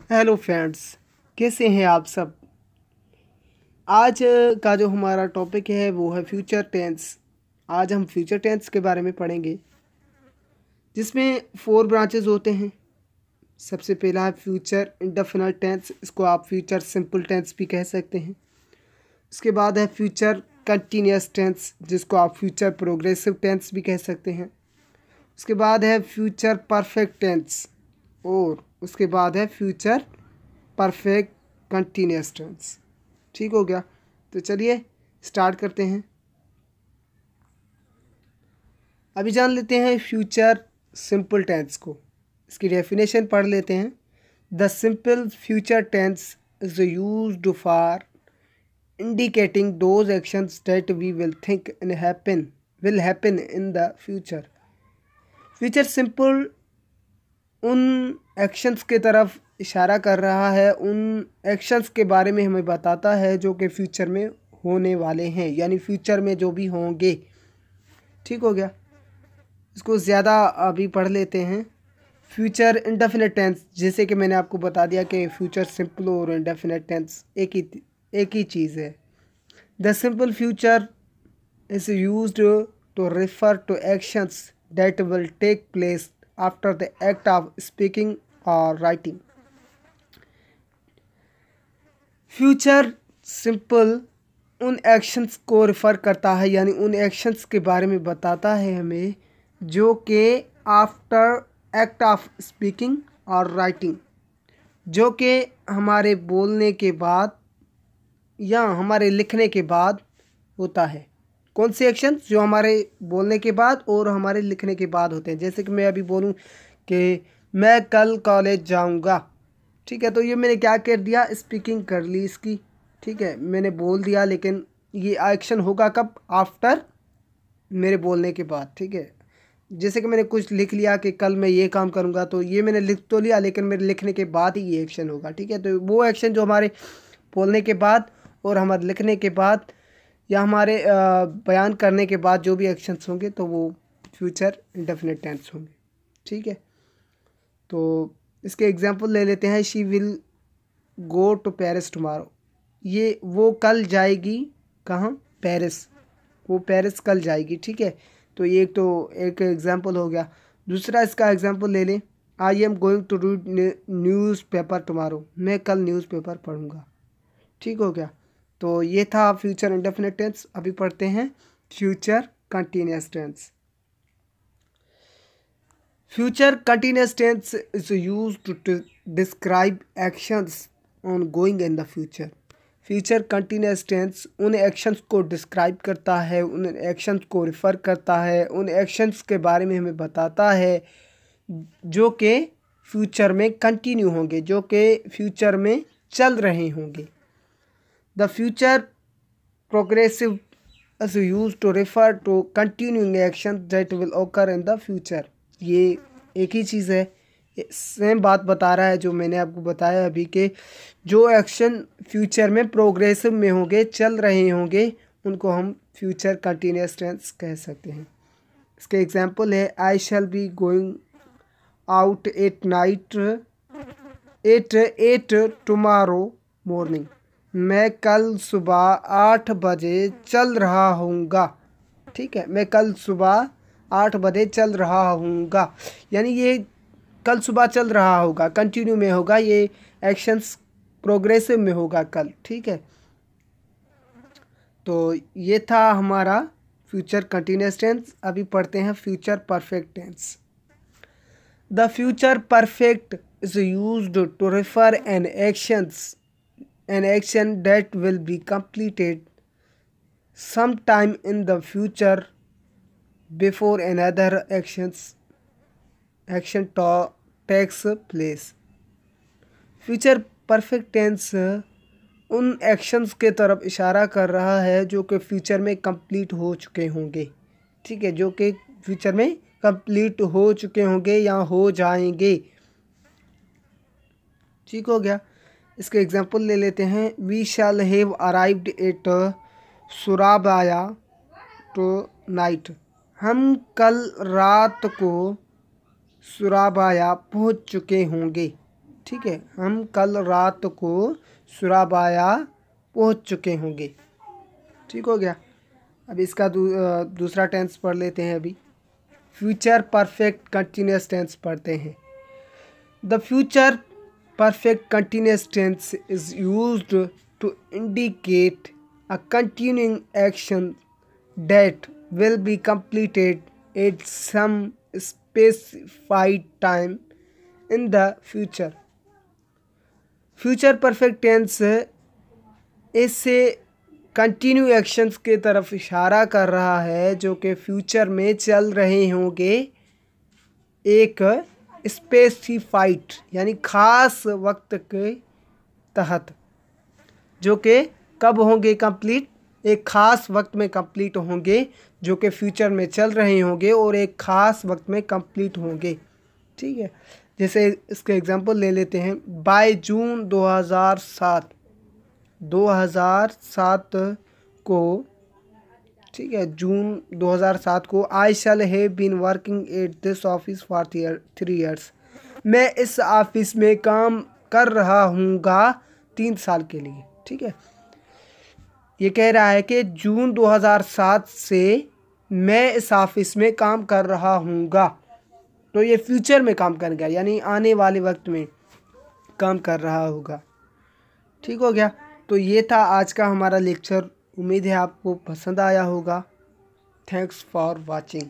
Hello friends, कैसे हैं आप सब। आज का जो हमारा टॉपिक है वो है फ्यूचर टेंस। आज हम फ्यूचर टेंस के बारे में पढ़ेंगे, जिसमें 4 ब्रांचेस होते हैं। सबसे पहला है फ्यूचर इंडेफिनिट टेंस, इसको आप फ्यूचर सिंपल टेंस भी कह सकते हैं। उसके बाद है फ्यूचर कंटिन्यूस टेंस, जिसको आप फ्यूचर प्रोग्रेसिव टेंस भी कह सकते हैं। उसके बाद है फ्यूचर परफेक्ट टेंस, और उसके बाद है फ्यूचर परफेक्ट कंटिन्यूस टेंस। ठीक हो गया, तो चलिए स्टार्ट करते हैं। अभी जान लेते हैं फ्यूचर सिंपल टेंस को। इसकी डेफिनेशन पढ़ लेते हैं। The simple future tense is used for indicating those actions that we will think in happen in the future. Future simple उन एक्शंस के तरफ इशारा कर रहा है, उन एक्शंस के बारे में हमें बताता है जो कि फ्यूचर में होने वाले हैं, यानी फ्यूचर में जो भी होंगे। ठीक हो गया, इसको ज़्यादा अभी पढ़ लेते हैं। फ्यूचर इंडेफिनिट टेंस, जैसे कि मैंने आपको बता दिया कि फ्यूचर सिंपल और इंडेफिनिट टेंस एक ही चीज़ है। The simple future is used to refer to actions that will take place after the act of speaking और राइटिंग। फ्यूचर सिंपल उन एक्शंस को रेफ़र करता है, यानी उन एक्शंस के बारे में बताता है हमें जो कि आफ्टर एक्ट ऑफ स्पीकिंग और राइटिंग, जो कि हमारे बोलने के बाद या हमारे लिखने के बाद होता है। कौन से एक्शंस जो हमारे बोलने के बाद और हमारे लिखने के बाद होते हैं। जैसे कि मैं अभी बोलूँ कि मैं कल कॉलेज जाऊंगा, ठीक है, तो ये मैंने क्या कर दिया, स्पीकिंग कर ली इसकी। ठीक है, मैंने बोल दिया, लेकिन ये एक्शन होगा कब, आफ्टर मेरे बोलने के बाद। ठीक है, जैसे कि मैंने कुछ लिख लिया कि कल मैं ये काम करूँगा, तो ये मैंने लिख तो लिया, लेकिन मेरे लिखने के बाद ही ये एक्शन होगा। ठीक है, तो वो एक्शन जो हमारे बोलने के बाद और हमारे लिखने के बाद या हमारे बयान करने के बाद जो भी एक्शंस होंगे, तो वो फ्यूचर इंडेफिनिट टेंस होंगे। ठीक है, तो इसके एग्जांपल ले लेते हैं। She will go to Paris tomorrow, ये वो कल जाएगी कहाँ, पेरिस, वो पेरिस कल जाएगी। ठीक है, तो ये एक एग्जांपल हो गया। दूसरा इसका एग्जांपल ले लें। I am going to read newspaper tomorrow, मैं कल न्यूज़पेपर पढ़ूँगा। ठीक हो गया, तो ये था फ्यूचर इंडेफिनिट टेंस। अभी पढ़ते हैं future continuous tense. Future continuous tense is used to describe actions ongoing in the future. Future continuous tense उन एक्शंस को डिस्क्राइब करता है, उन एक्शंस को रिफ़र करता है, उन एक्शंस के बारे में हमें बताता है जो कि फ्यूचर में कंटिन्यू होंगे, जो कि फ्यूचर में चल रहे होंगे। The future progressive is used to refer to continuing actions that will occur in the future। ये एक ही चीज़ है, सेम बात बता रहा है जो मैंने आपको बताया अभी के जो एक्शन फ्यूचर में प्रोग्रेसिव में होंगे, चल रहे होंगे, उनको हम फ्यूचर कंटिन्यूस टेंस कह सकते हैं। इसके एग्जांपल है I shall be going out at night at tomorrow morning, मैं कल सुबह 8 बजे चल रहा हूँगा। ठीक है, मैं कल सुबह 8 बजे चल रहा हूँगा, यानी ये कल सुबह चल रहा होगा, कंटिन्यू में होगा, ये एक्शंस प्रोग्रेसिव में होगा कल। ठीक है, तो ये था हमारा फ्यूचर कंटिन्यूस टेंस। अभी पढ़ते हैं future perfect tense. The future perfect is used to refer an action that will be completed sometime in the future before another action takes place। Future perfect tense उन actions के तरफ इशारा कर रहा है जो कि फ्यूचर में कंप्लीट हो चुके होंगे। ठीक है, जो कि फ्यूचर में कंप्लीट हो चुके होंगे या हो जाएंगे। ठीक हो गया, इसके एग्जांपल ले लेते हैं। We shall have arrived at Surabaya tonight, हम कल रात को सुराबाया पहुंच चुके होंगे। ठीक है, हम कल रात को सुराबाया पहुंच चुके होंगे। ठीक हो गया। अब इसका दूसरा टेंस पढ़ लेते हैं। अभी फ्यूचर परफेक्ट कंटिन्यूस टेंस पढ़ते हैं। The future perfect continuous tense is used to indicate a continuing action that will be completed at some specified time in the future. Future perfect tense इससे continue actions के तरफ इशारा कर रहा है जो कि फ्यूचर में चल रहे होंगे, एक स्पेसिफाइड यानी ख़ास वक्त के तहत, जो कि कब होंगे कंप्लीट, एक ख़ास वक्त में कंप्लीट होंगे, जो कि फ्यूचर में चल रहे होंगे और एक ख़ास वक्त में कंप्लीट होंगे। ठीक है, जैसे इसके एग्जांपल ले लेते हैं। बाय जून 2007 को, ठीक है, जून 2007 को I shall have been working at this office for 3 years। मैं इस ऑफिस में काम कर रहा हूँगा 3 साल के लिए। ठीक है, ये कह रहा है कि जून 2007 से मैं इस ऑफिस में काम कर रहा हूँगा, तो ये फ्यूचर में काम करेगा यानी आने वाले वक्त में काम कर रहा होगा। ठीक हो गया। तो ये था आज का हमारा लेक्चर। उम्मीद है आपको पसंद आया होगा। Thanks for watching.